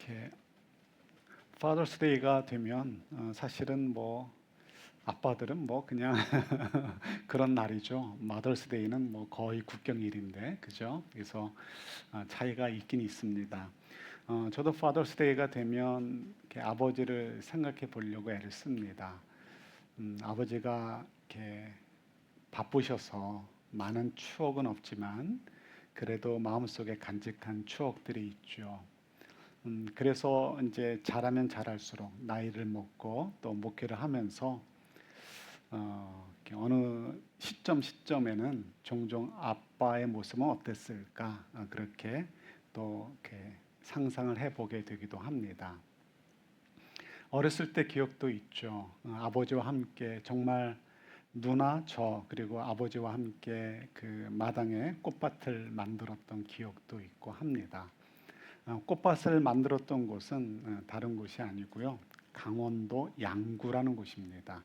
이렇게 파더스데이가 되면 사실은 뭐 아빠들은 뭐 그냥 그런 날이죠. 마더스데이는 뭐 거의 국경일인데, 그죠? 그래서 차이가 있긴 있습니다. 저도 파더스데이가 되면 이렇게 아버지를 생각해 보려고 애를 씁니다. 아버지가 이렇게 바쁘셔서 많은 추억은 없지만 그래도 마음속에 간직한 추억들이 있죠. 그래서 이제 자라면 자랄수록 나이를 먹고 또 목회를 하면서 이렇게 어느 시점에는 종종 아빠의 모습은 어땠을까 그렇게 또 이렇게 상상을 해보게 되기도 합니다. 어렸을 때 기억도 있죠. 아버지와 함께 정말 누나 저 그리고 아버지와 함께 그 마당에 꽃밭을 만들었던 기억도 있고 합니다. 꽃밭을 만들었던 곳은 다른 곳이 아니고요. 강원도 양구라는 곳입니다.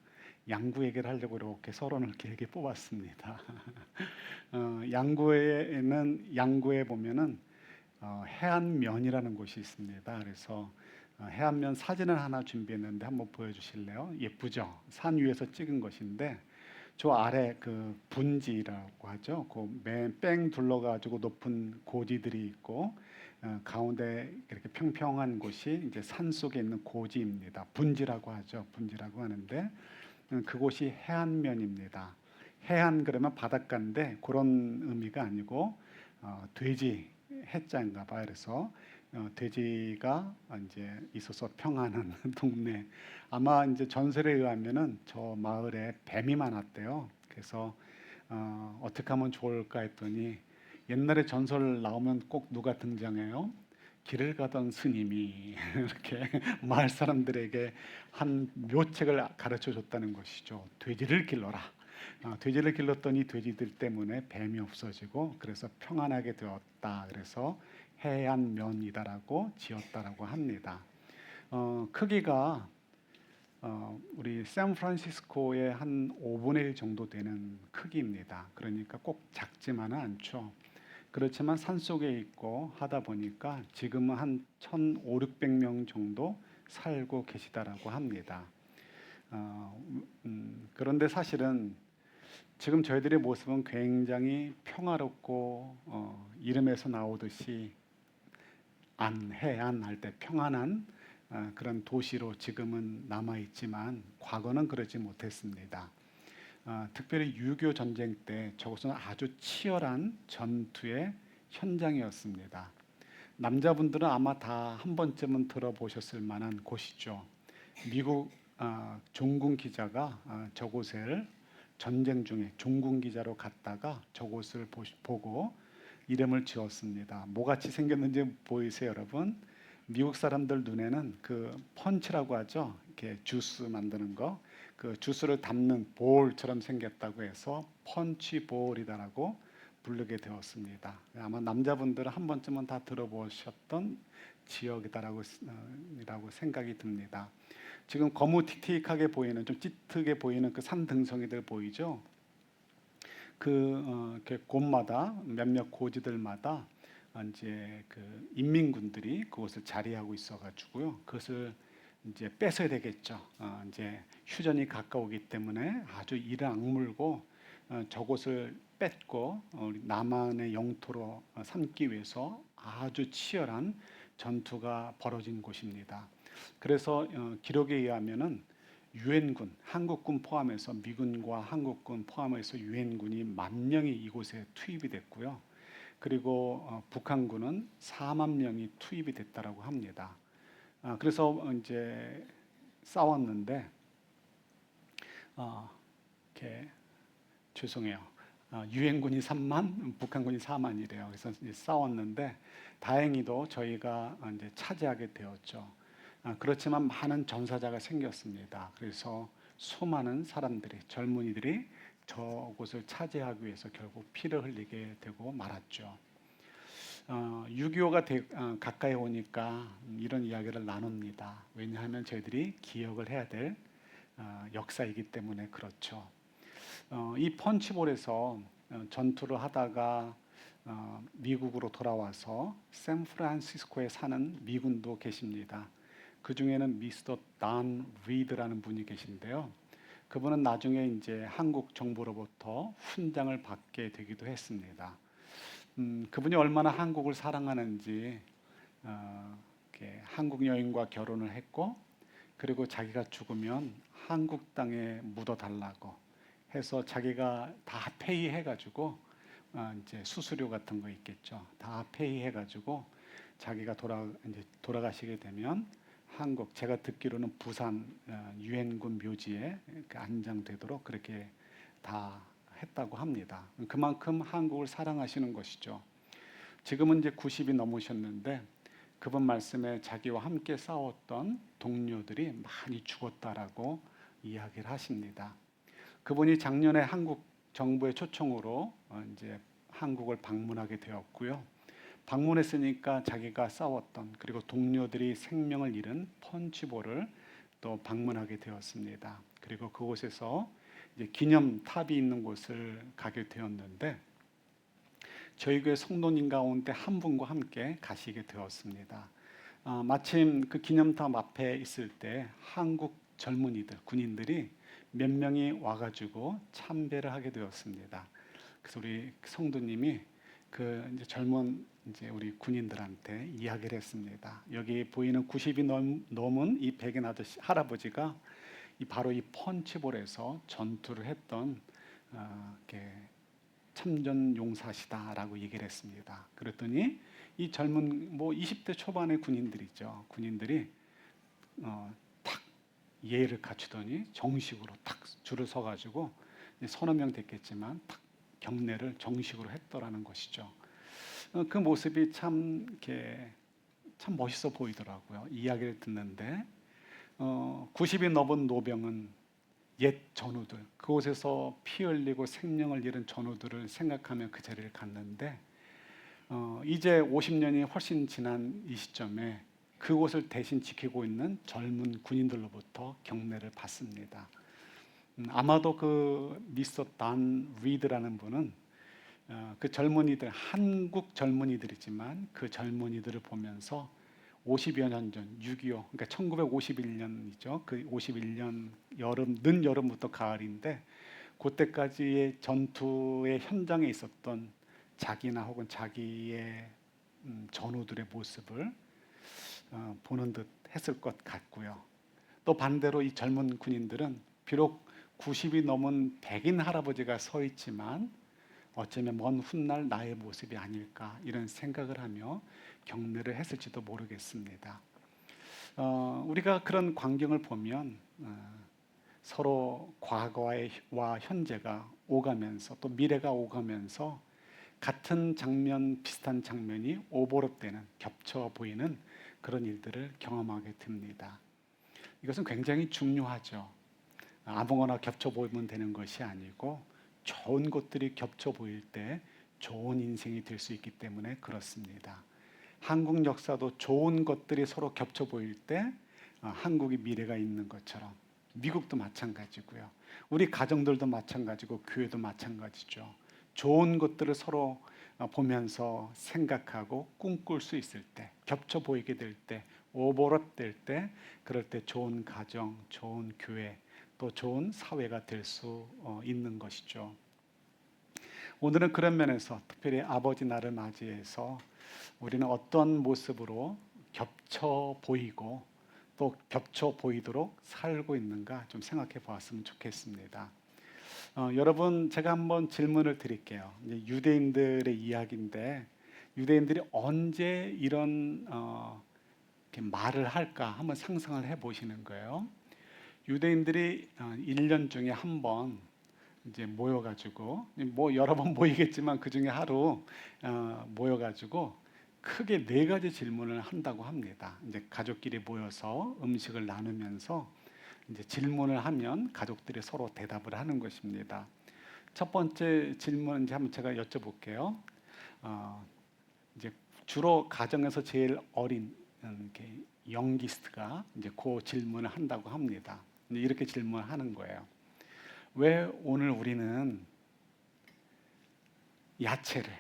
양구 얘기를 하려고 이렇게 서론을 길게 뽑았습니다. 양구에 보면은 해안면이라는 곳이 있습니다. 그래서 해안면 사진을 하나 준비했는데 한번 보여주실래요? 예쁘죠? 산 위에서 찍은 것인데 저 아래 그 분지라고 하죠. 그뺑 둘러가지고 높은 고지들이 있고 가운데 이렇게 평평한 곳이 이제 산 속에 있는 고지입니다. 분지라고 하죠. 분지라고 하는데 그곳이 해안면입니다. 해안 그러면 바닷가인데 그런 의미가 아니고 돼지 해자인가 봐요. 그래서 돼지가 이제 있어서 평안한 동네. 아마 이제 전설에 의하면은 저 마을에 뱀이 많았대요. 그래서 어떻게 하면 좋을까 했더니 옛날에 전설 나오면 꼭 누가 등장해요? 길을 가던 스님이 이렇게 마을 사람들에게 한 묘책을 가르쳐 줬다는 것이죠. 돼지를 길러라. 돼지를 길렀더니 돼지들 때문에 뱀이 없어지고 그래서 평안하게 되었다. 그래서 해안면이다라고 지었다라고 합니다. 크기가 우리 샌프란시스코의 한 5분의 1 정도 되는 크기입니다. 그러니까 꼭 작지만은 않죠. 그렇지만 산속에 있고 하다 보니까 지금은 한 1,500~600명 정도 살고 계시다라고 합니다. 그런데 사실은 지금 저희들의 모습은 굉장히 평화롭고 이름에서 나오듯이 해안 할 때 평안한 그런 도시로 지금은 남아있지만 과거는 그러지 못했습니다. 특별히 6.25 전쟁 때 저곳은 아주 치열한 전투의 현장이었습니다. 남자분들은 아마 다 한 번쯤은 들어보셨을 만한 곳이죠. 미국 종군 기자가 저곳을 전쟁 중에 종군 기자로 갔다가 저곳을 보고 이름을 지었습니다. 뭐같이 생겼는지 보이세요, 여러분? 미국 사람들 눈에는 그 펀치라고 하죠. 이렇게 주스 만드는 거. 그 주스를 담는 볼처럼 생겼다고 해서 펀치볼이다라고 부르게 되었습니다. 아마 남자분들은 한 번쯤은 다 들어보셨던 지역이다라고 생각이 듭니다. 지금 거무튀튀하게 보이는 좀 짙게 보이는 그 산 등성이들 보이죠? 이렇게 곳마다 몇몇 고지들마다 이제 그 인민군들이 그곳을 자리하고 있어가지고요. 그것을 이제 뺏어야 되겠죠. 이제 휴전이 가까우기 때문에 아주 이를 악물고 저곳을 뺏고 우리 남한의 영토로 삼기 위해서 아주 치열한 전투가 벌어진 곳입니다. 그래서 기록에 의하면은 유엔군, 한국군 포함해서 미군과 한국군 포함해서 유엔군이 10,000명이 이곳에 투입이 됐고요. 그리고 북한군은 40,000명이 투입이 됐다라고 합니다. 그래서 이제 싸웠는데 이렇게 죄송해요. 유엔군이 3만, 북한군이 4만이래요. 그래서 이제 싸웠는데 다행히도 저희가 이제 차지하게 되었죠. 그렇지만 많은 전사자가 생겼습니다. 그래서 수많은 사람들이 젊은이들이 저곳을 차지하기 위해서 결국 피를 흘리게 되고 말았죠. 6.25가 가까이 오니까 이런 이야기를 나눕니다. 왜냐하면 저희들이 기억을 해야 될 역사이기 때문에 그렇죠. 이 펀치볼에서 전투를 하다가 미국으로 돌아와서 샌프란시스코에 사는 미군도 계십니다. 그 중에는 미스터 단 리드라는 분이 계신데요. 그분은 나중에 이제 한국 정부로부터 훈장을 받게 되기도 했습니다. 그분이 얼마나 한국을 사랑하는지 이렇게 한국 여인과 결혼을 했고, 그리고 자기가 죽으면 한국 땅에 묻어달라고 해서 자기가 다 페이해가지고 이제 수수료 같은 거 있겠죠. 다 페이해가지고 자기가 이제 돌아가시게 되면 한국, 제가 듣기로는 부산 유엔군 묘지에 안장되도록 그렇게 다 했다고 합니다. 그만큼 한국을 사랑하시는 것이죠. 지금은 이제 90이 넘으셨는데 그분 말씀에 자기와 함께 싸웠던 동료들이 많이 죽었다라고 이야기를 하십니다. 그분이 작년에 한국 정부의 초청으로 이제 한국을 방문하게 되었고요. 방문했으니까 자기가 싸웠던, 그리고 동료들이 생명을 잃은 펀치볼을 또 방문하게 되었습니다. 그리고 그곳에서 이제 기념탑이 있는 곳을 가게 되었는데 저희 교회 성도님 가운데 한 분과 함께 가시게 되었습니다. 마침 그 기념탑 앞에 있을 때 한국 젊은이들, 군인들이 몇 명이 와가지고 참배를 하게 되었습니다. 그래서 우리 성도님이 그 이제 젊은 이제 우리 군인들한테 이야기를 했습니다. 여기 보이는 90이 넘은 이 백인 아저씨 할아버지가 바로 이 펀치볼에서 전투를 했던 참전 용사시다라고 얘기를 했습니다. 그랬더니 이 젊은 20대 초반의 군인들이죠. 군인들이 탁 예의를 갖추더니 정식으로 탁 줄을 서가지고 서너 명 됐겠지만 탁 경례를 정식으로 했더라는 것이죠. 그 모습이 참 멋있어 보이더라고요. 이야기를 듣는데 90이 넘은 노병은 옛 전우들, 그곳에서 피 흘리고 생명을 잃은 전우들을 생각하며 그 자리를 갔는데 이제 50년이 훨씬 지난 이 시점에 그곳을 대신 지키고 있는 젊은 군인들로부터 경례를 받습니다. 아마도 그 미스터 단 리드라는 분은 그 젊은이들, 한국 젊은이들이지만 그 젊은이들을 보면서 50여 년 전, 6.25, 그러니까 1951년이죠. 그 51년 늦 여름부터 가을인데 그때까지의 전투의 현장에 있었던 자기나 혹은 자기의 전우들의 모습을 보는 듯 했을 것 같고요. 또 반대로 이 젊은 군인들은 비록 90이 넘은 백인 할아버지가 서 있지만 어쩌면 먼 훗날 나의 모습이 아닐까 이런 생각을 하며 경례를 했을지도 모르겠습니다. 우리가 그런 광경을 보면 서로 과거와 현재가 오가면서 또 미래가 오가면서 같은 장면, 비슷한 장면이 오버랩되는, 겹쳐 보이는 그런 일들을 경험하게 됩니다. 이것은 굉장히 중요하죠. 아무거나 겹쳐 보이면 되는 것이 아니고 좋은 것들이 겹쳐 보일 때 좋은 인생이 될 수 있기 때문에 그렇습니다. 한국 역사도 좋은 것들이 서로 겹쳐 보일 때 한국의 미래가 있는 것처럼 미국도 마찬가지고요. 우리 가정들도 마찬가지고 교회도 마찬가지죠. 좋은 것들을 서로 보면서 생각하고 꿈꿀 수 있을 때, 겹쳐 보이게 될 때, 오버랩 될 때, 그럴 때 좋은 가정, 좋은 교회, 또 좋은 사회가 될 수 있는 것이죠. 오늘은 그런 면에서 특별히 아버지 날을 맞이해서 우리는 어떤 모습으로 겹쳐 보이고 또 겹쳐 보이도록 살고 있는가 좀 생각해 보았으면 좋겠습니다. 여러분, 제가 한번 질문을 드릴게요. 유대인들의 이야기인데 유대인들이 언제 이런 이렇게 말을 할까 한번 상상을 해 보시는 거예요. 유대인들이 1년 중에 한 번 이제 모여가지고 여러 번 모이겠지만 그 중에 하루 모여가지고 크게 4가지 질문을 한다고 합니다. 이제 가족끼리 모여서 음식을 나누면서 이제 질문을 하면 가족들이 서로 대답을 하는 것입니다. 첫 번째 질문 이제 한번 제가 여쭤볼게요. 이제 주로 가정에서 제일 어린 이렇게 영기스트가 이제 그 질문을 한다고 합니다. 이렇게 질문하는 거예요. 왜 오늘 우리는 야채를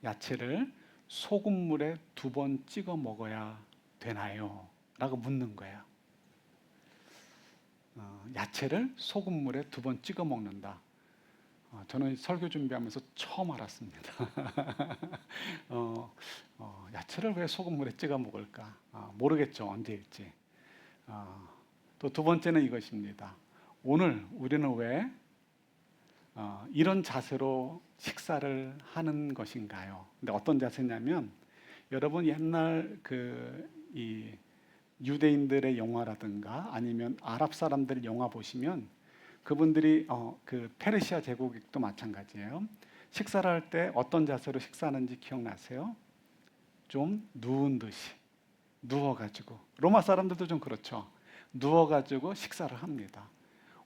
야채를 소금물에 2번 찍어 먹어야 되나요? 라고 묻는 거예요. 야채를 소금물에 2번 찍어 먹는다. 저는 설교 준비하면서 처음 알았습니다. 야채를 왜 소금물에 찍어 먹을까? 모르겠죠, 언제일지. 또 2번째는 이것입니다. 오늘 우리는 왜 이런 자세로 식사를 하는 것인가요? 근데 어떤 자세냐면, 여러분 옛날 이 유대인들의 영화라든가 아니면 아랍 사람들 영화 보시면 그분들이 그 페르시아 제국도 마찬가지예요. 식사를 할 때 어떤 자세로 식사하는지 기억나세요? 좀 누운 듯이 누워가지고, 로마 사람들도 좀 그렇죠. 누워가지고 식사를 합니다.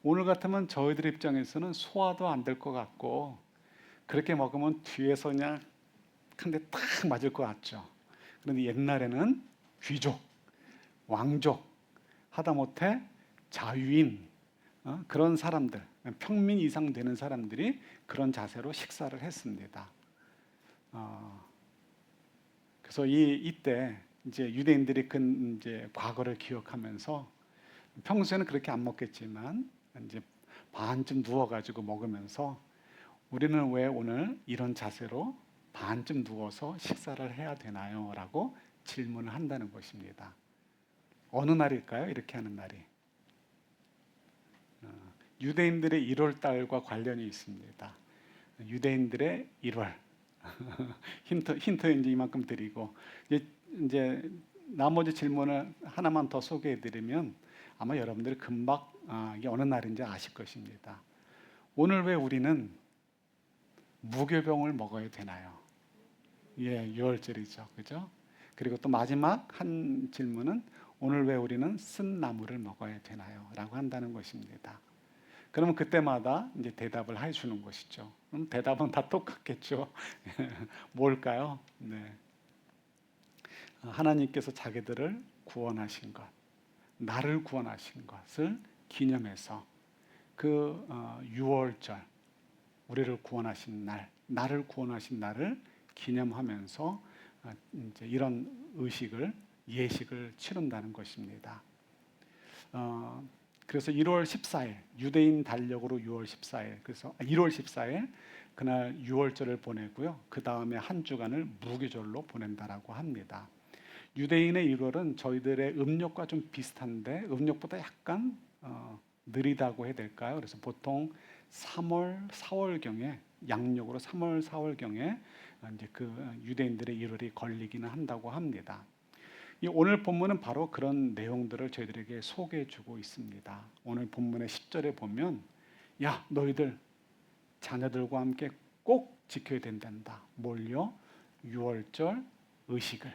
오늘 같으면 저희들 입장에서는 소화도 안 될 것 같고, 그렇게 먹으면 뒤에서 그냥 한 대 딱 맞을 것 같죠. 그런데 옛날에는 귀족, 왕족, 하다못해 자유인, 그런 사람들, 평민 이상 되는 사람들이 그런 자세로 식사를 했습니다. 그래서 이때 이제 유대인들이 이제 과거를 기억하면서, 평소에는 그렇게 안 먹겠지만 이제 반쯤 누워가지고 먹으면서, 우리는 왜 오늘 이런 자세로 반쯤 누워서 식사를 해야 되나요? 라고 질문을 한다는 것입니다. 어느 날일까요? 이렇게 하는 날이. 유대인들의 1월 달과 관련이 있습니다. 유대인들의 1월. 힌트 이제 이만큼 드리고, 이제 나머지 질문을 하나만 더 소개해드리면 아마 여러분들이 금방 이게 어느 날인지 아실 것입니다. 오늘 왜 우리는 무교병을 먹어야 되나요? 예, 6월절이죠, 그죠? 그리고 또 마지막 한 질문은 오늘 왜 우리는 쓴 나물을 먹어야 되나요? 라고 한다는 것입니다. 그러면 그때마다 이제 대답을 해주는 것이죠. 그럼 대답은 다 똑같겠죠. 뭘까요? 네. 하나님께서 자기들을 구원하신 것, 나를 구원하신 것을 기념해서 그 6월절, 우리를 구원하신 날, 나를 구원하신 날을 기념하면서 이제 이런 예식을 치른다는 것입니다. 그래서 1월 14일, 유대인 달력으로 6월 14일, 그래서 1월 14일 그날 6월절을 보내고요. 그 다음에 한 주간을 무교절로 보낸다라고 합니다. 유대인의 1월은 저희들의 음력과 좀 비슷한데 음력보다 약간 느리다고 해야 될까요? 그래서 보통 3월, 4월경에, 양력으로 3월, 4월경에 이제 그 유대인들의 1월이 걸리기는 한다고 합니다. 이 오늘 본문은 바로 그런 내용들을 저희들에게 소개해주고 있습니다. 오늘 본문의 10절에 보면, 야, 너희들 자녀들과 함께 꼭 지켜야 된단다. 뭘요? 6월절 의식을,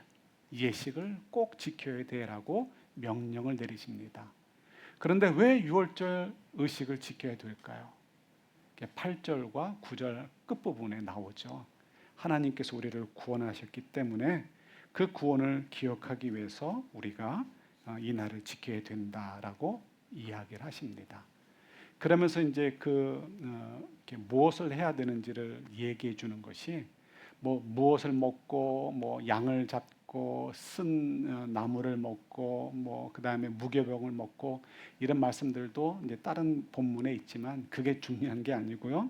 예식을 꼭 지켜야 돼라고 명령을 내리십니다. 그런데 왜 6월절 의식을 지켜야 될까요? 8절과 9절 끝부분에 나오죠. 하나님께서 우리를 구원하셨기 때문에 그 구원을 기억하기 위해서 우리가 이 날을 지켜야 된다라고 이야기를 하십니다. 그러면서 이제 무엇을 해야 되는지를 얘기해 주는 것이, 무엇을 먹고, 양을 잡고, 쓴 나무를 먹고, 그 다음에 무교병을 먹고, 이런 말씀들도 이제 다른 본문에 있지만 그게 중요한 게 아니고요.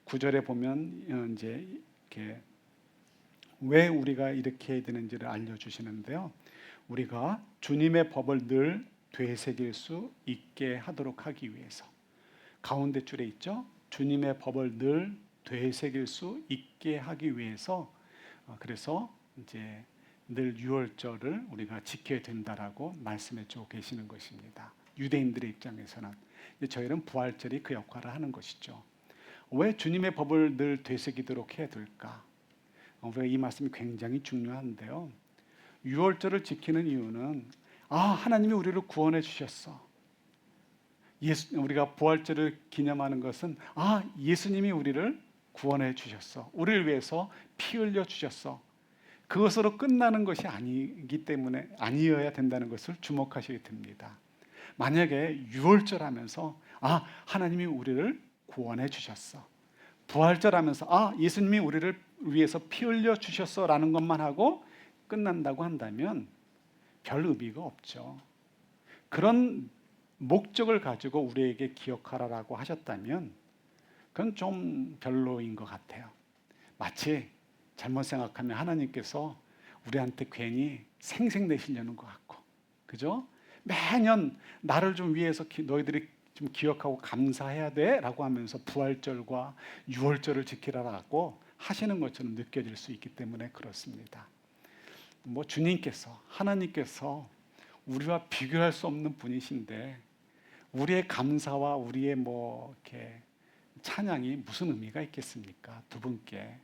9절에 보면 이제 이렇게 왜 우리가 이렇게 해야 되는지를 알려주시는데요. 우리가 주님의 법을 늘 되새길 수 있게 하도록 하기 위해서, 가운데 줄에 있죠. 주님의 법을 늘 되새길 수 있게 하기 위해서, 그래서 이제 늘 6월절을 우리가 지켜야 된다라고 말씀해 주고 계시는 것입니다. 유대인들의 입장에서는 저희는 부활절이 그 역할을 하는 것이죠. 왜 주님의 법을 늘 되새기도록 해야 될까? 이 말씀이 굉장히 중요한데요. 6월절을 지키는 이유는 하나님이 우리를 구원해 주셨어. 우리가 부활절을 기념하는 것은 예수님이 우리를 구원해 주셨어. 우리를 위해서 피 흘려 주셨어. 그것으로 끝나는 것이 아니기 때문에, 아니어야 된다는 것을 주목하셔야 됩니다. 만약에 6월절 하면서 하나님이 우리를 구원해 주셨어, 부활절 하면서 예수님이 우리를 위해서 피 흘려 주셨어라는 것만 하고 끝난다고 한다면 별 의미가 없죠. 그런 목적을 가지고 우리에게 기억하라라고 하셨다면 그건 좀 별로인 것 같아요. 마치 잘못 생각하면 하나님께서 우리한테 괜히 생색내시려는 것 같고, 그죠? 매년 나를 좀 위해서 너희들이 좀 기억하고 감사해야 돼라고 하면서 부활절과 유월절을 지키라라고 하시는 것처럼 느껴질 수 있기 때문에 그렇습니다. 뭐 주님께서, 하나님께서 우리와 비교할 수 없는 분이신데 우리의 감사와 우리의 뭐 이렇게 찬양이 무슨 의미가 있겠습니까? 두 분께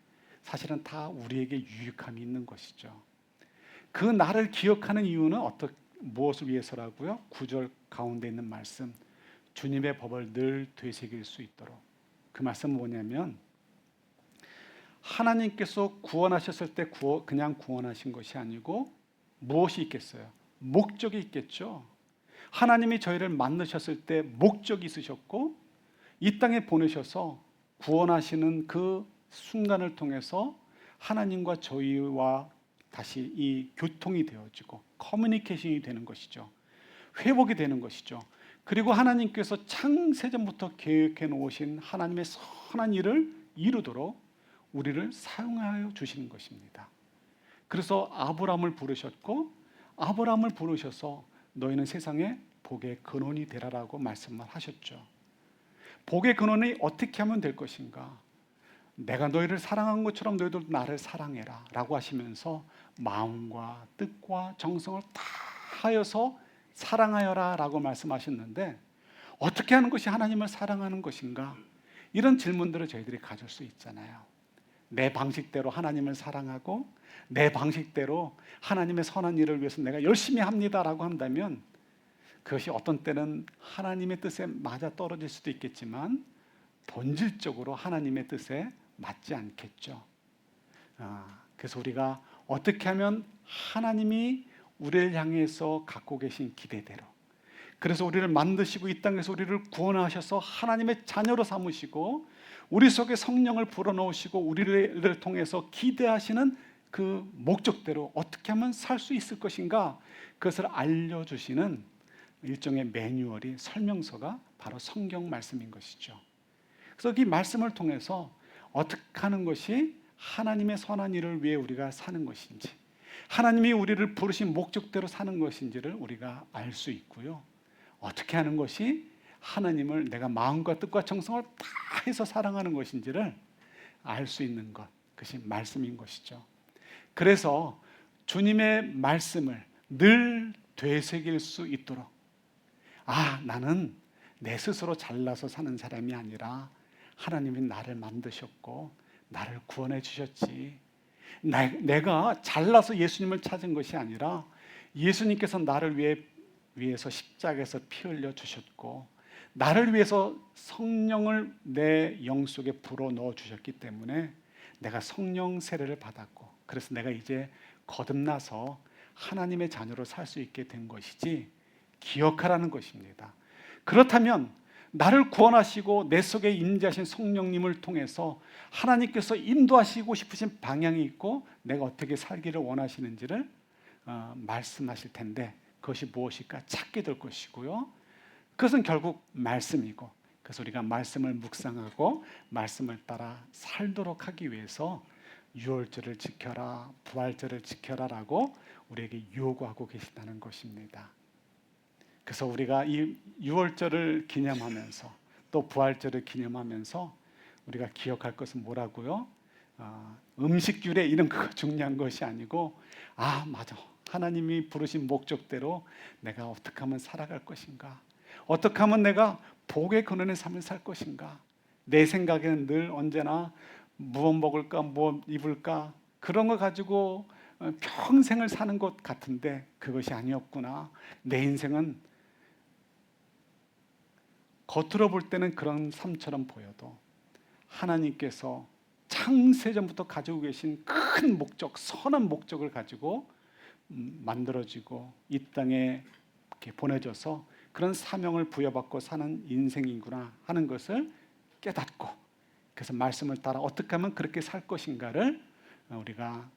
사실은 다 우리에게 유익함이 있는 것이죠. 그 나를 기억하는 이유는 무엇을 위해서라고요? 9절 가운데 있는 말씀, 주님의 법을 늘 되새길 수 있도록. 그 말씀은 뭐냐면 하나님께서 구원하셨을 때 그냥 구원하신 것이 아니고 무엇이 있겠어요? 목적이 있겠죠. 하나님이 저희를 만드셨을 때 목적이 있으셨고 이 땅에 보내셔서 구원하시는 그 순간을 통해서 하나님과 저희와 다시 이 교통이 되어지고 커뮤니케이션이 되는 것이죠. 회복이 되는 것이죠. 그리고 하나님께서 창세전부터 계획해 놓으신 하나님의 선한 일을 이루도록 우리를 사용하여 주시는 것입니다. 그래서 아브라함을 부르셨고 아브라함을 부르셔서 너희는 세상에 복의 근원이 되라라고 말씀을 하셨죠. 복의 근원이 어떻게 하면 될 것인가? 내가 너희를 사랑한 것처럼 너희도 나를 사랑해라 라고 하시면서 마음과 뜻과 정성을 다 하여서 사랑하여라 라고 말씀하셨는데 어떻게 하는 것이 하나님을 사랑하는 것인가? 이런 질문들을 저희들이 가질 수 있잖아요. 내 방식대로 하나님을 사랑하고 내 방식대로 하나님의 선한 일을 위해서 내가 열심히 합니다라고 한다면 그것이 어떤 때는 하나님의 뜻에 맞아 떨어질 수도 있겠지만 본질적으로 하나님의 뜻에 맞지 않겠죠. 그래서 우리가 어떻게 하면 하나님이 우리를 향해서 갖고 계신 기대대로, 그래서 우리를 만드시고 이 땅에서 우리를 구원하셔서 하나님의 자녀로 삼으시고 우리 속에 성령을 불어넣으시고 우리를 통해서 기대하시는 그 목적대로 어떻게 하면 살 수 있을 것인가, 그것을 알려주시는 일종의 매뉴얼이, 설명서가 바로 성경 말씀인 것이죠. 그래서 이 말씀을 통해서 어떻게 하는 것이 하나님의 선한 일을 위해 우리가 사는 것인지, 하나님이 우리를 부르신 목적대로 사는 것인지를 우리가 알 수 있고요. 어떻게 하는 것이 하나님을 내가 마음과 뜻과 정성을 다 해서 사랑하는 것인지를 알 수 있는 것, 그것이 말씀인 것이죠. 그래서 주님의 말씀을 늘 되새길 수 있도록, 나는 내 스스로 잘나서 사는 사람이 아니라 하나님이 나를 만드셨고 나를 구원해 주셨지. 내가 잘나서 예수님을 찾은 것이 아니라 예수님께서 나를 위해서 십자가에서 피 흘려 주셨고 나를 위해서 성령을 내 영 속에 불어 넣어 주셨기 때문에 내가 성령 세례를 받았고, 그래서 내가 이제 거듭나서 하나님의 자녀로 살 수 있게 된 것이지, 기억하라는 것입니다. 그렇다면 나를 구원하시고 내 속에 임재하신 성령님을 통해서 하나님께서 인도하시고 싶으신 방향이 있고 내가 어떻게 살기를 원하시는지를 말씀하실 텐데 그것이 무엇일까 찾게 될 것이고요. 그것은 결국 말씀이고, 그래서 우리가 말씀을 묵상하고 말씀을 따라 살도록 하기 위해서 유월절을 지켜라, 부활절을 지켜라라고 우리에게 요구하고 계시다는 것입니다. 그래서 우리가 이 유월절을 기념하면서 또 부활절을 기념하면서 우리가 기억할 것은 뭐라고요? 음식규례 이런 거 중요한 것이 아니고, 맞아, 하나님이 부르신 목적대로 내가 어떻게 하면 살아갈 것인가, 어떻게 하면 내가 복의 근원의 삶을 살 것인가. 내 생각에는 늘 언제나 무엇 먹을까, 무엇 입을까, 그런 거 가지고 평생을 사는 것 같은데 그것이 아니었구나. 내 인생은 겉으로 볼 때는 그런 삶처럼 보여도 하나님께서 창세전부터 가지고 계신 큰 목적, 선한 목적을 가지고 만들어지고 이 땅에 이렇게 보내져서 그런 사명을 부여받고 사는 인생이구나 하는 것을 깨닫고, 그래서 말씀을 따라 어떻게 하면 그렇게 살 것인가를 우리가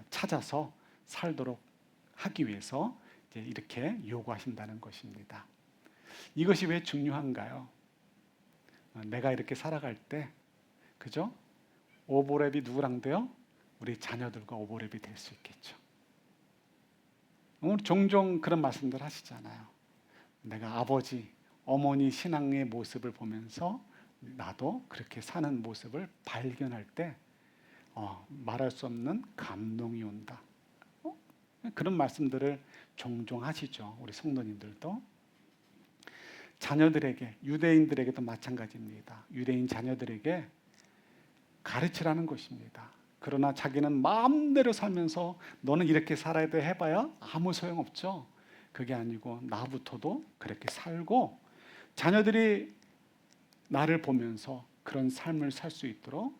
찾아서 살도록 하기 위해서 이제 이렇게 요구하신다는 것입니다. 이것이 왜 중요한가요? 내가 이렇게 살아갈 때, 그죠? 오버랩이 누구랑 돼요? 우리 자녀들과 오버랩이 될 수 있겠죠. 오늘 종종 그런 말씀들 하시잖아요. 내가 아버지, 어머니 신앙의 모습을 보면서 나도 그렇게 사는 모습을 발견할 때 말할 수 없는 감동이 온다. 그런 말씀들을 종종 하시죠. 우리 성도님들도. 자녀들에게, 유대인들에게도 마찬가지입니다. 유대인 자녀들에게 가르치라는 것입니다. 그러나 자기는 마음대로 살면서 너는 이렇게 살아야 돼 해봐야 아무 소용없죠. 그게 아니고 나부터도 그렇게 살고 자녀들이 나를 보면서 그런 삶을 살 수 있도록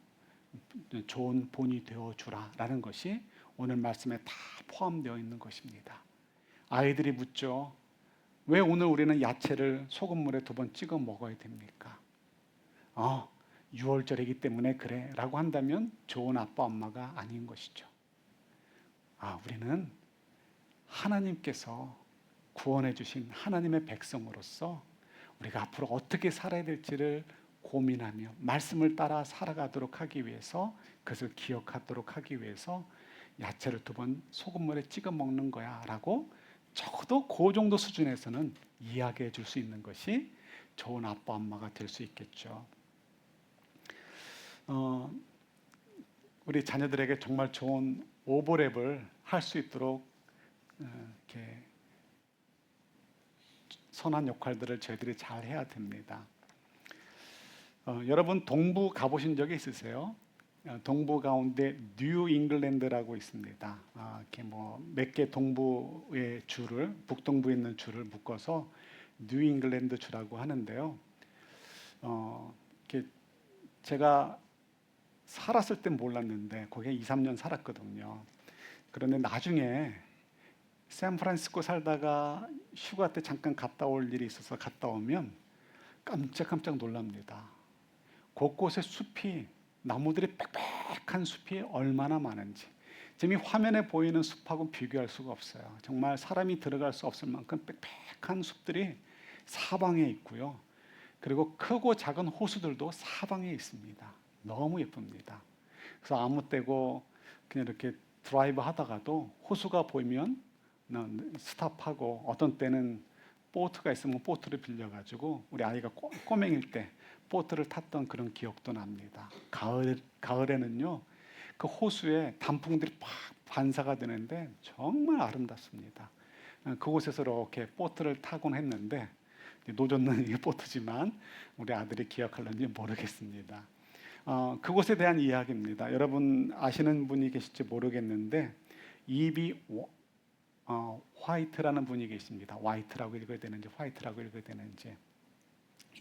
좋은 본이 되어주라라는 것이 오늘 말씀에 다 포함되어 있는 것입니다. 아이들이 묻죠. 왜 오늘 우리는 야채를 소금물에 2번 찍어 먹어야 됩니까? 6월절이기 때문에 그래 라고 한다면 좋은 아빠 엄마가 아닌 것이죠. 우리는 하나님께서 구원해 주신 하나님의 백성으로서 우리가 앞으로 어떻게 살아야 될지를 고민하며 말씀을 따라 살아가도록 하기 위해서, 그것을 기억하도록 하기 위해서 야채를 2번 소금물에 찍어 먹는 거야 라고 적어도 그 정도 수준에서는 이야기해 줄 수 있는 것이 좋은 아빠 엄마가 될 수 있겠죠. 우리 자녀들에게 정말 좋은 오버랩을 할 수 있도록 이렇게 선한 역할들을 저희들이 잘 해야 됩니다. 여러분 동부 가보신 적이 있으세요? 동부 가운데 뉴 잉글랜드라고 있습니다. 이렇게 뭐 몇 개 동부의 주를, 북동부에 있는 주를 묶어서 뉴 잉글랜드 주라고 하는데요. 이렇게 제가 살았을 땐 몰랐는데 거기에 2, 3년 살았거든요. 그런데 나중에 샌프란시스코 살다가 휴가 때 잠깐 갔다 올 일이 있어서 갔다 오면 깜짝깜짝 놀랍니다. 곳곳에 숲이, 나무들이 빽빽한 숲이 얼마나 많은지. 지금 이 화면에 보이는 숲하고 비교할 수가 없어요. 정말 사람이 들어갈 수 없을 만큼 빽빽한 숲들이 사방에 있고요. 그리고 크고 작은 호수들도 사방에 있습니다. 너무 예쁩니다. 그래서 아무 때고 그냥 이렇게 드라이브 하다가도 호수가 보이면 스탑하고, 어떤 때는 보트가 있으면 보트를 빌려가지고 우리 아이가 꼬맹일 때 보트를 탔던 그런 기억도 납니다. 가을에는요, 그 호수에 단풍들이 팍 반사가 되는데 정말 아름답습니다. 그곳에서 이렇게 보트를 타곤 했는데, 노젓는 이 보트지만 우리 아들이 기억할는지 모르겠습니다. 그곳에 대한 이야기입니다. 여러분 아시는 분이 계실지 모르겠는데 이비 화이트라는 분이 계십니다. 화이트라고 읽어야 되는지 화이트라고 읽어야 되는지.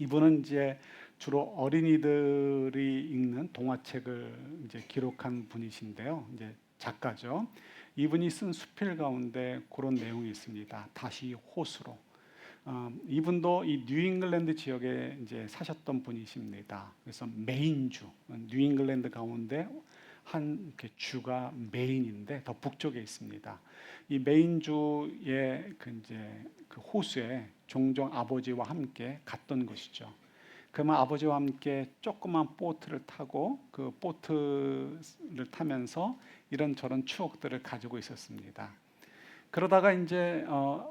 이분은 이제 주로 어린이들이 읽는 동화책을 이제 기록한 분이신데요. 이제 작가죠. 이분이 쓴 수필 가운데 그런 내용이 있습니다. 다시 호수로. 이분도 이 뉴잉글랜드 지역에 이제 사셨던 분이십니다. 그래서 메인주, 뉴잉글랜드 가운데 한 주가 메인인데 더 북쪽에 있습니다. 이 메인주의 그 호수에 종종 아버지와 함께 갔던 것이죠. 그러면 아버지와 함께 조그만 보트를 타고 그 보트를 타면서 이런저런 추억들을 가지고 있었습니다. 그러다가 이제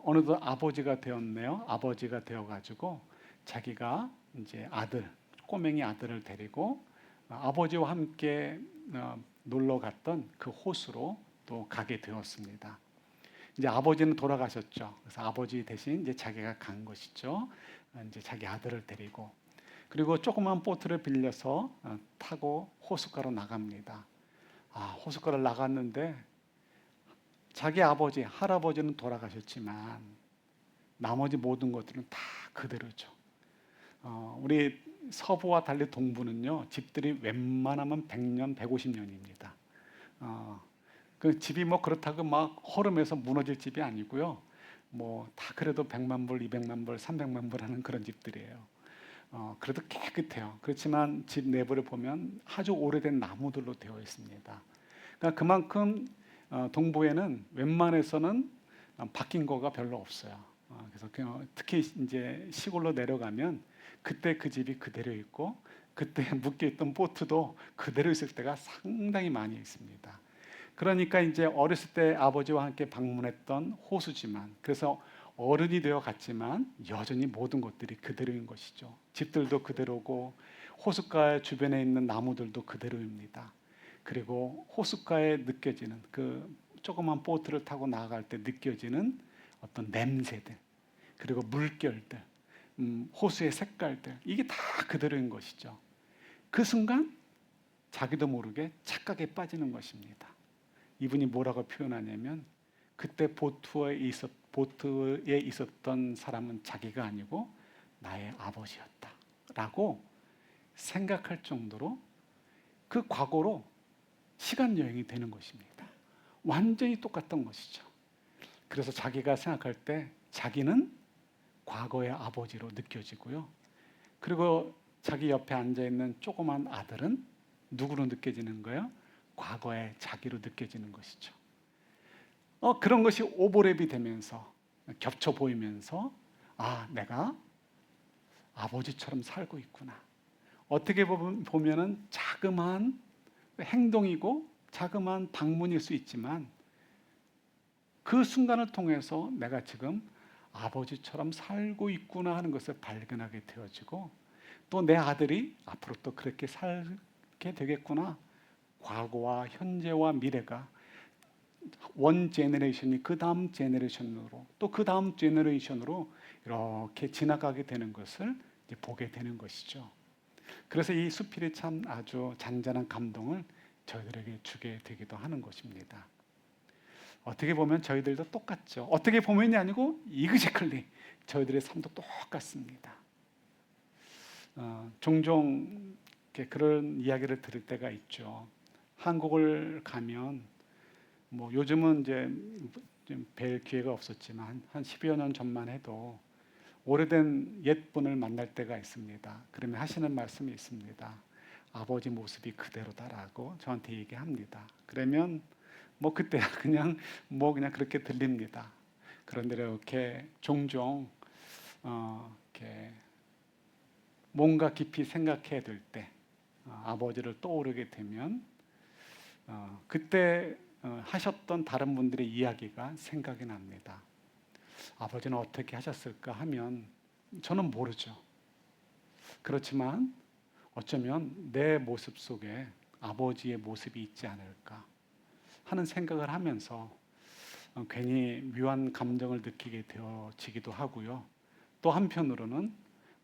어느덧 아버지가 되었네요. 아버지가 되어가지고 자기가 이제 꼬맹이 아들을 데리고 아버지와 함께 놀러 갔던 그 호수로 또 가게 되었습니다. 이제 아버지는 돌아가셨죠. 그래서 아버지 대신 이제 자기가 간 것이죠. 이제 자기 아들을 데리고. 그리고 조그만 보트를 빌려서 타고 호숫가로 나갑니다. 호숫가를 나갔는데 자기 아버지, 할아버지는 돌아가셨지만 나머지 모든 것들은 다 그대로죠. 우리 서부와 달리 동부는요, 집들이 웬만하면 100년, 150년입니다. 그 집이 뭐 그렇다고 막 허름해서 무너질 집이 아니고요. 뭐 다 그래도 100만 불, 200만 불, 300만 불 하는 그런 집들이에요. 그래도 깨끗해요. 그렇지만 집 내부를 보면 아주 오래된 나무들로 되어 있습니다. 그러니까 그만큼 동부에는 웬만해서는 바뀐 거가 별로 없어요. 그래서 특히 이제 시골로 내려가면 그때 그 집이 그대로 있고 그때 묶여있던 보트도 그대로 있을 때가 상당히 많이 있습니다. 그러니까 이제 어렸을 때 아버지와 함께 방문했던 호수지만, 그래서 어른이 되어 갔지만 여전히 모든 것들이 그대로인 것이죠. 집들도 그대로고 호숫가 주변에 있는 나무들도 그대로입니다. 그리고 호숫가에 느껴지는 그 조그만 보트를 타고 나아갈 때 느껴지는 어떤 냄새들, 그리고 물결들, 호수의 색깔들, 이게 다 그대로인 것이죠. 그 순간 자기도 모르게 착각에 빠지는 것입니다. 이분이 뭐라고 표현하냐면, 그때 보트에 있었던 사람은 자기가 아니고 나의 아버지였다 라고 생각할 정도로 그 과거로 시간 여행이 되는 것입니다. 완전히 똑같던 것이죠. 그래서 자기가 생각할 때 자기는 과거의 아버지로 느껴지고요. 그리고 자기 옆에 앉아있는 조그만 아들은 누구로 느껴지는 거예요? 과거의 자기로 느껴지는 것이죠. 그런 것이 오버랩이 되면서 겹쳐 보이면서 내가 아버지처럼 살고 있구나. 어떻게 보면은 자그마한 행동이고 자그마한 방문일 수 있지만 그 순간을 통해서 내가 지금 아버지처럼 살고 있구나 하는 것을 발견하게 되어지고, 또 내 아들이 앞으로 또 그렇게 살게 되겠구나. 과거와 현재와 미래가 원 제너레이션이 그 다음 제너레이션으로 또 그 다음 제너레이션으로 이렇게 지나가게 되는 것을 이제 보게 되는 것이죠. 그래서 이 수필이 참 아주 잔잔한 감동을 저희들에게 주게 되기도 하는 것입니다. 어떻게 보면 저희들도 똑같죠. 어떻게 보면이 아니고 이그제클리 저희들의 삶도 똑같습니다. 종종 그런 이야기를 들을 때가 있죠. 한국을 가면 뭐 요즘은 이제 뵐 기회가 없었지만 한 10여 년 전만 해도 오래된 옛분을 만날 때가 있습니다. 그러면 하시는 말씀이 있습니다. 아버지 모습이 그대로다라고 저한테 얘기합니다. 그러면 뭐 그때 그냥 그렇게 들립니다. 그런데 이렇게 종종 이렇게 뭔가 깊이 생각해야 될 때 아버지를 떠오르게 되면 그때 하셨던 다른 분들의 이야기가 생각이 납니다. 아버지는 어떻게 하셨을까 하면 저는 모르죠. 그렇지만 어쩌면 내 모습 속에 아버지의 모습이 있지 않을까 하는 생각을 하면서 괜히 묘한 감정을 느끼게 되어지기도 하고요. 또 한편으로는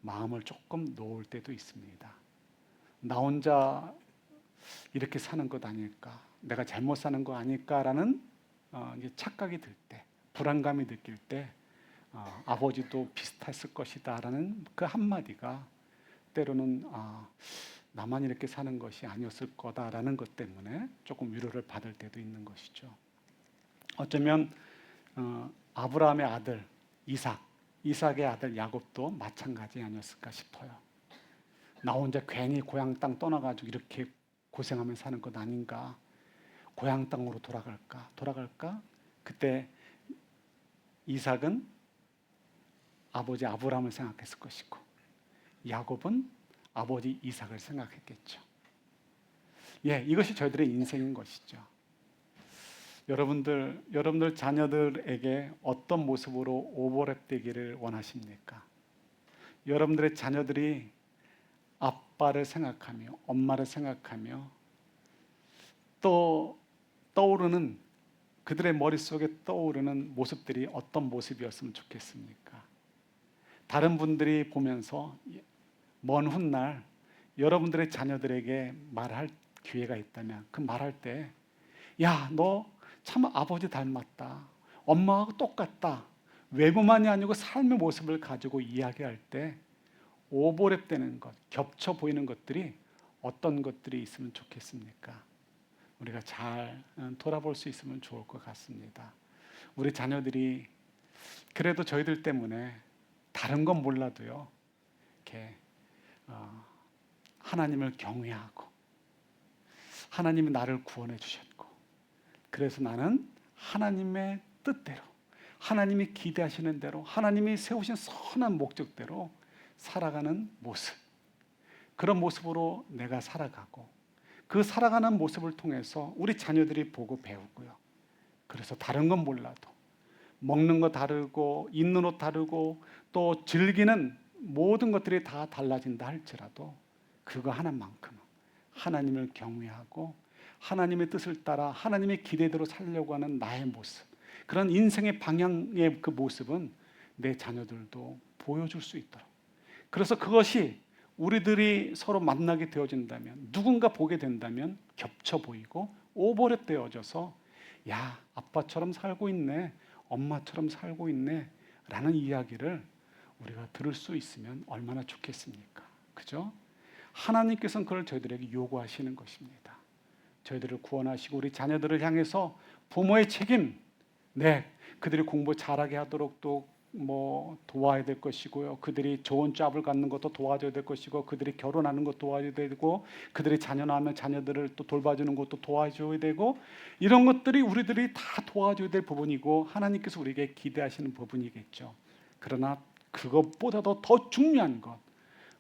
마음을 조금 놓을 때도 있습니다. 나 혼자 이렇게 사는 것 아닐까, 내가 잘못 사는 거 아닐까라는 착각이 들 때, 불안감이 느낄 때 아버지도 비슷했을 것이다라는 그 한마디가 때로는 나만 이렇게 사는 것이 아니었을 거다라는 것 때문에 조금 위로를 받을 때도 있는 것이죠. 어쩌면 아브라함의 아들 이삭의 아들 야곱도 마찬가지 아니었을까 싶어요. 나 혼자 괜히 고향 땅 떠나가지고 이렇게 고생하며 사는 것 아닌가. 고향 땅으로 돌아갈까? 그때 이삭은 아버지 아브라함을 생각했을 것이고 야곱은 아버지 이삭을 생각했겠죠. 이것이 저희들의 인생인 것이죠. 여러분들 자녀들에게 어떤 모습으로 오버랩 되기를 원하십니까? 여러분들의 자녀들이 아빠를 생각하며 엄마를 생각하며 또 떠오르는 그들의 머릿속에 떠오르는 모습들이 어떤 모습이었으면 좋겠습니까? 다른 분들이 보면서 먼 훗날 여러분들의 자녀들에게 말할 기회가 있다면 그 말할 때 너 참 아버지 닮았다. 엄마하고 똑같다. 외모만이 아니고 삶의 모습을 가지고 이야기할 때 오버랩 되는 것, 겹쳐 보이는 것들이 어떤 것들이 있으면 좋겠습니까? 우리가 잘 돌아볼 수 있으면 좋을 것 같습니다. 우리 자녀들이 그래도 저희들 때문에 다른 건 몰라도요, 이렇게 하나님을 경외하고 하나님이 나를 구원해 주셨고 그래서 나는 하나님의 뜻대로, 하나님이 기대하시는 대로, 하나님이 세우신 선한 목적대로 살아가는 모습, 그런 모습으로 내가 살아가고, 그 살아가는 모습을 통해서 우리 자녀들이 보고 배우고요. 그래서 다른 건 몰라도 먹는 거 다르고 입는 옷 다르고 또 즐기는 모든 것들이 다 달라진다 할지라도 그거 하나만큼은 하나님을 경외하고 하나님의 뜻을 따라 하나님의 기대대로 살려고 하는 나의 모습, 그런 인생의 방향의 그 모습은 내 자녀들도 보여줄 수 있도록, 그래서 그것이 우리들이 서로 만나게 되어진다면, 누군가 보게 된다면 겹쳐 보이고 오버랩 되어져서 야, 아빠처럼 살고 있네, 엄마처럼 살고 있네 라는 이야기를 우리가 들을 수 있으면 얼마나 좋겠습니까? 그죠? 하나님께서는 그걸 저희들에게 요구하시는 것입니다. 저희들을 구원하시고 우리 자녀들을 향해서 부모의 책임, 네, 그들이 공부 잘하게 하도록 또 도와야 될 것이고요. 그들이 좋은 잡을 갖는 것도 도와줘야 될 것이고, 그들이 결혼하는 것도 도와줘야 되고, 그들이 자녀 낳으면 자녀들을 또 돌봐주는 것도 도와줘야 되고, 이런 것들이 우리들이 다 도와줘야 될 부분이고 하나님께서 우리에게 기대하시는 부분이겠죠. 그러나 그것보다도 더 중요한 것,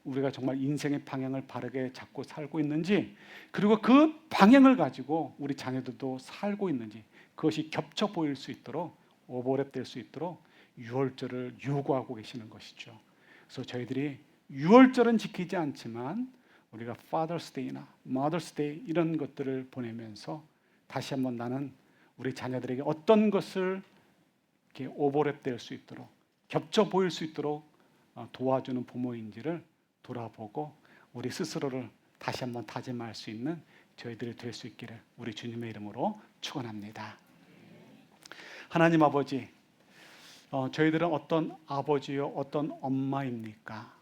우리가 정말 인생의 방향을 바르게 잡고 살고 있는지, 그리고 그 방향을 가지고 우리 자녀들도 살고 있는지, 그것이 겹쳐 보일 수 있도록, 오버랩 될 수 있도록 유월절을 요구하고 계시는 것이죠. 그래서 저희들이 유월절은 지키지 않지만 우리가 Father's Day나 Mother's Day 이런 것들을 보내면서 다시 한번 나는 우리 자녀들에게 어떤 것을 이렇게 오버랩 될 수 있도록, 겹쳐 보일 수 있도록 도와주는 부모인지를 돌아보고 우리 스스로를 다시 한번 다짐할 수 있는 저희들이 될 수 있기를 우리 주님의 이름으로 축원합니다. 하나님 아버지, 저희들은 어떤 아버지요, 어떤 엄마입니까?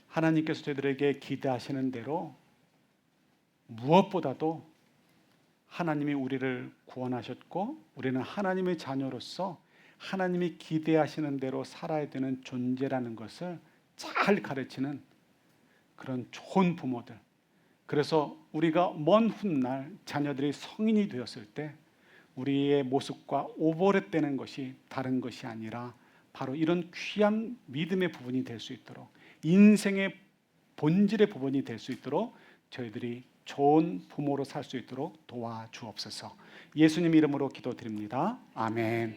하나님께서 저희들에게 기대하시는 대로 무엇보다도 하나님이 우리를 구원하셨고 우리는 하나님의 자녀로서 하나님이 기대하시는 대로 살아야 되는 존재라는 것을 잘 가르치는 그런 좋은 부모들, 그래서 우리가 먼 훗날 자녀들이 성인이 되었을 때 우리의 모습과 오버랩 되는 것이 다른 것이 아니라 바로 이런 귀한 믿음의 부분이 될 수 있도록, 인생의 본질의 부분이 될 수 있도록 저희들이 좋은 부모로 살 수 있도록 도와주옵소서. 예수님 이름으로 기도드립니다. 아멘.